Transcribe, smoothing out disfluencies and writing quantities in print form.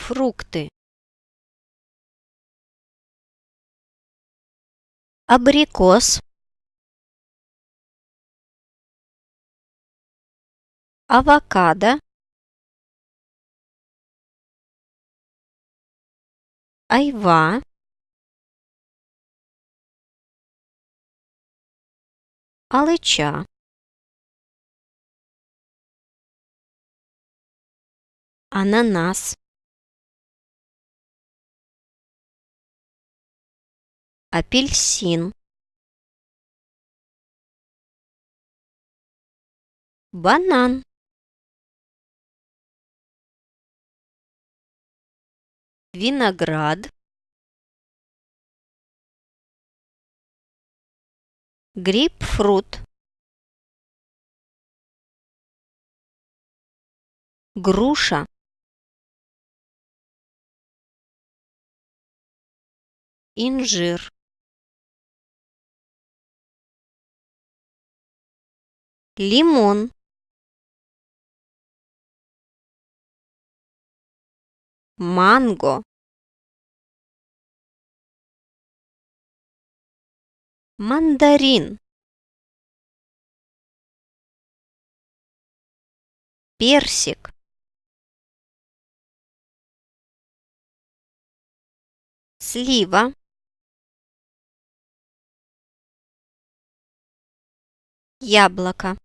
Фрукты. Абрикос, авокадо, айва, алыча, ананас, апельсин, банан, виноград, грейпфрут, груша, инжир, лимон, манго, мандарин, персик, слива, яблоко.